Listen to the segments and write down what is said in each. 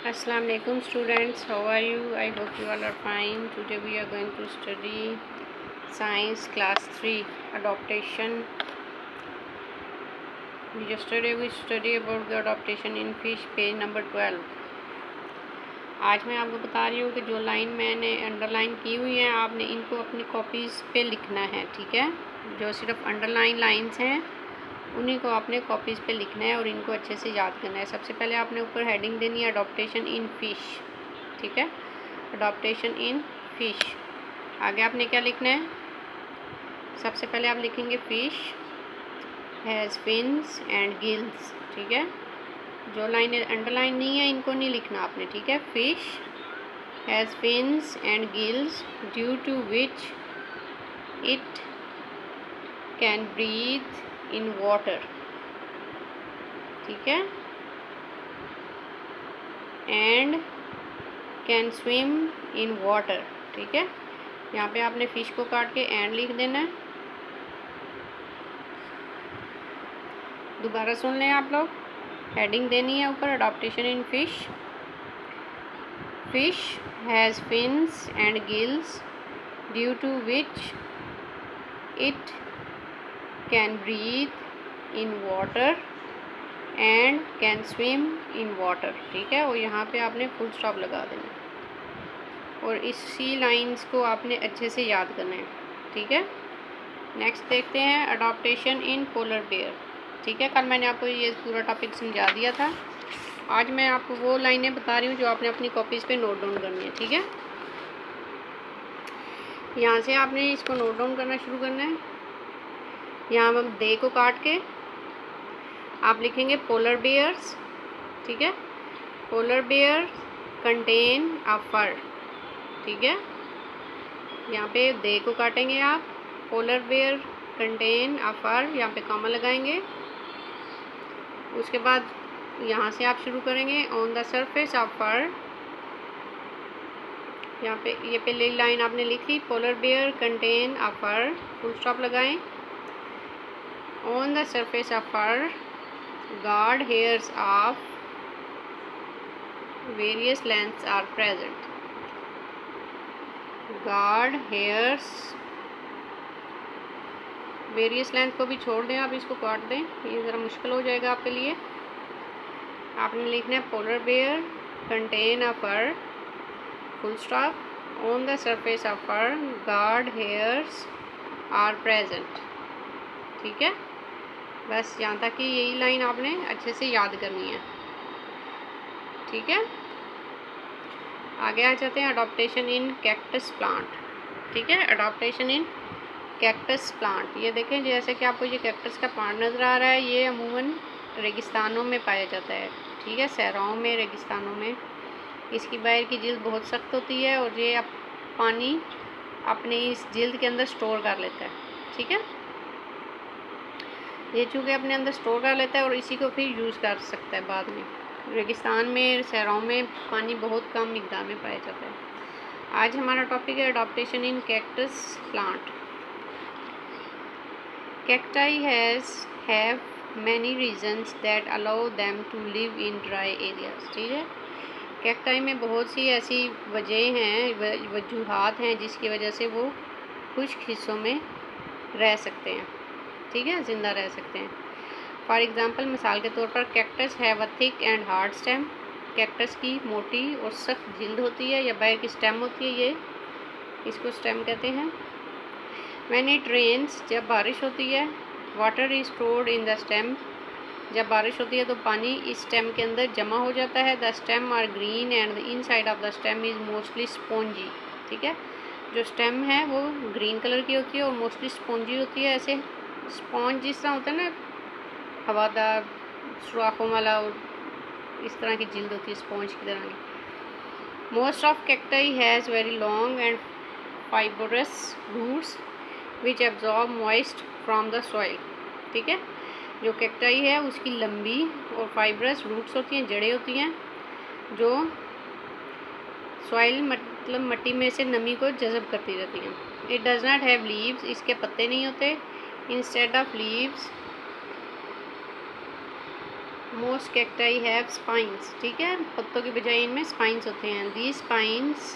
Assalamu alaikum students, how are you? I hope you all are fine. Today we are going to study science class 3 adaptation. Yesterday we study about the adaptation in fish, page number 12. आज मैं आपको बता रही हूँ कि जो line मैंने underline की हुई है आपने इनको अपनी कॉपीज़ पे लिखना है, ठीक है। जो सिर्फ अंडरलाइन लाइंस हैं उन्हीं को आपने कॉपीज़ पे लिखना है और इनको अच्छे से याद करना है। सबसे पहले आपने ऊपर हेडिंग देनी है अडॉप्टेशन इन फ़िश, ठीक है। Adaptation in fish. आगे आपने क्या लिखना है? सबसे पहले आप लिखेंगे fish has fins and gills, ठीक है। जो लाइनें अंडरलाइन नहीं है इनको नहीं लिखना आपने, ठीक है। Fish has fins and gills due to which it can breathe in water, ठीक है। And can swim in water, ठीक है। यहाँ पे आपने फ़िश को काट के एंड लिख देना है। दोबारा सुन लें आप लोग। हेडिंग देनी है ऊपर adaptation in fish. Fish has fins and gills due to which it can breathe in water and can swim in water, ठीक है। और यहाँ पे आपने फुल स्टॉप लगा देना और इसी लाइंस को आपने अच्छे से याद करना है, ठीक है। नेक्स्ट देखते हैं अडॉप्टेशन इन पोलर बेयर, ठीक है। कल मैंने आपको ये पूरा टॉपिक समझा दिया था। आज मैं आपको वो लाइनें बता रही हूँ जो आपने अपनी कॉपीज़ पे नोट डाउन करनी है, ठीक है। यहाँ से आपने इसको नोट डाउन करना शुरू करना है। यहाँ हम दे को काट के आप लिखेंगे पोलर बेयर्स, ठीक है। पोलर बेयर कंटेन अ फर, ठीक है। यहाँ पे दे को काटेंगे आप। पोलर बेयर कंटेन अ फर, यहाँ पे कॉमा लगाएंगे। उसके बाद यहाँ से आप शुरू करेंगे on the surface of fur. यहाँ पे ये पहली लाइन आपने लिखी polar bear contain a fur, full stop लगाएं। On the surface of fur guard hairs of various lengths are present. guard hairs various length को भी छोड़ दें, आप इसको काट दें, ये ज़रा मुश्किल हो जाएगा आपके लिए। आपने लिखना है polar bear contain a fur, full stop. On the surface of fur guard hairs are present, ठीक है। बस यहाँ तक कि यही लाइन आपने अच्छे से याद करनी है, ठीक है। आगे आ जाते हैं अडॉप्टेशन इन कैक्टस प्लांट, ठीक है। अडॉप्टेशन इन कैक्टस प्लांट, ये देखें जैसे कि आपको ये कैक्टस का प्लांट नज़र आ रहा है। ये अमूमन रेगिस्तानों में पाया जाता है, ठीक है। सहराओं में, रेगिस्तानों में इसकी बाहर की जिल्द बहुत सख्त होती है और ये पानी अपने इस जिल्द के अंदर स्टोर कर लेता है, ठीक है। ये चूँकि अपने अंदर स्टोर कर लेता है और इसी को फिर यूज़ कर सकता है बाद में। रेगिस्तान में, सहराओं में पानी बहुत कम मिकदार में पाया जाता है। आज हमारा टॉपिक है adaptation in cactus plant. Cacti have many reasons that allow them to live in dry areas, ठीक है। कैक्टाई में बहुत सी ऐसी वजह हैं, वजूहात हैं जिसकी वजह से वो खुश्क हिस्सों में रह सकते हैं, ठीक है, ज़िंदा रह सकते हैं। फॉर एग्ज़ाम्पल, मिसाल के तौर पर cactus have a thick and hard stem. Cactus की मोटी और सख्त जिल्द होती है या बाहर की स्टेम होती है, ये इसको स्टेम कहते हैं। व्हेन इट रेन्स, जब बारिश होती है, water is stored in the stem. जब बारिश होती है तो पानी इस स्टेम के अंदर जमा हो जाता है। The stem are green and the inside of the stem is mostly spongy, ठीक है। जो स्टेम है वो ग्रीन कलर की होती है और मोस्टली स्पॉन्जी होती है। ऐसे स्पॉन्ज जिस तरह होता है ना, हवादार सुराखों वाला, और इस तरह की जिल्द होती है स्पॉन्ज की तरह की। Most of cacti has very long and fibrous roots which absorb moist from the soil, ठीक है। जो कैक्टाई है उसकी लंबी और फाइबरस रूट्स होती हैं, जड़ें होती हैं जो सॉइल मतलब मिट्टी में से नमी को जज़ब करती रहती हैं। It does not have leaves, इसके पत्ते नहीं होते। Instead of leaves most cacti have spines, ठीक है, पत्तों की बजाय इनमें स्पाइंस होते हैं। The spines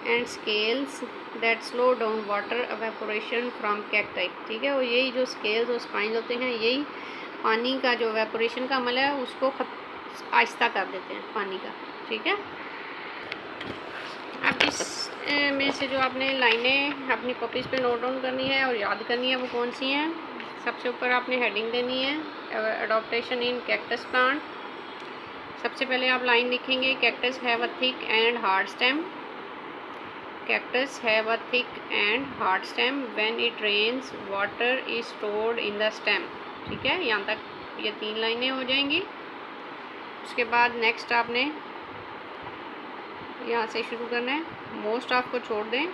and scales that slow down water evaporation from cacti, ठीक है, और यही जो स्केल्स और स्पाइंस होते हैं यही पानी का जो एवेपोरेशन का अमल है उसको आहिस्ता कर देते हैं पानी का, ठीक है। अब इस में से जो आपने लाइनें अपनी कॉपीज़ पे नोट डाउन करनी है और याद करनी है वो कौन सी हैं। सबसे ऊपर आपने हेडिंग देनी है अडॉप्टेशन इन कैक्टस प्लांट। सबसे पहले आप लाइन लिखेंगे cactus have a thick and hard stem, cactus have a thick and hard stem, when it rains water is stored in the stem, ठीक है। यहाँ तक ये 3 लाइनें हो जाएंगी। उसके बाद नेक्स्ट आपने यहाँ से शुरू करना है, मोस्ट ऑफ को छोड़ दें।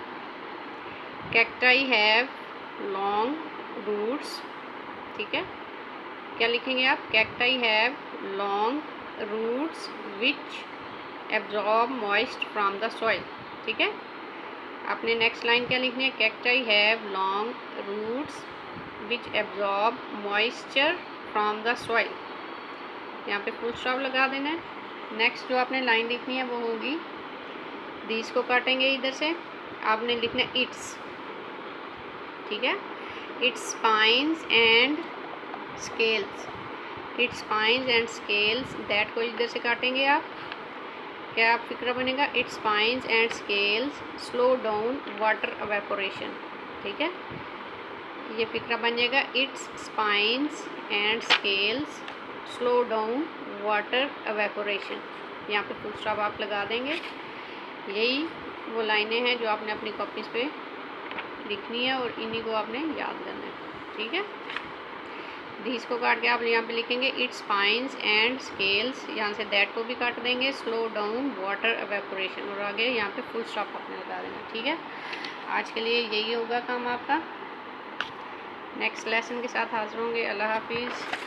कैक्टाई हैव लॉन्ग रूट्स, ठीक है, क्या लिखेंगे आप, cacti have long roots which absorb moist from the soil, ठीक है। आपने नेक्स्ट लाइन क्या लिखनी है, cacti have long roots which absorb moisture from the soil, यहाँ पे फुल स्टॉप लगा देना है। नेक्स्ट जो आपने लाइन लिखनी है वो होगी, दीस को काटेंगे इधर से, आपने लिखना है इट्स, ठीक है, it's spines and scales, it's spines and scales that को इधर से काटेंगे आप, क्या आप फिक्रा बनेगा, it's spines and scales slow down water evaporation, ठीक है, ये फिक्रा बन जाएगा, it's spines and scales slow down water evaporation, यहाँ पे फुल स्टॉप आप लगा देंगे। यही वो लाइनें हैं जो आपने अपनी कॉपीज़ पे लिखनी है और इन्हीं को आपने याद करना है, ठीक है। दीस को काट के आप यहाँ पे लिखेंगे इट्स स्पाइंस एंड स्केल्स, यहाँ से दैट को भी काट देंगे, स्लो डाउन वाटर एवेपोरेशन, और आगे यहाँ पे फुल स्टॉप आपने लगा देना, ठीक है। आज के लिए यही होगा काम आपका। नेक्स्ट लेसन के साथ हाजिर होंगे। अल्लाह हाफिज़।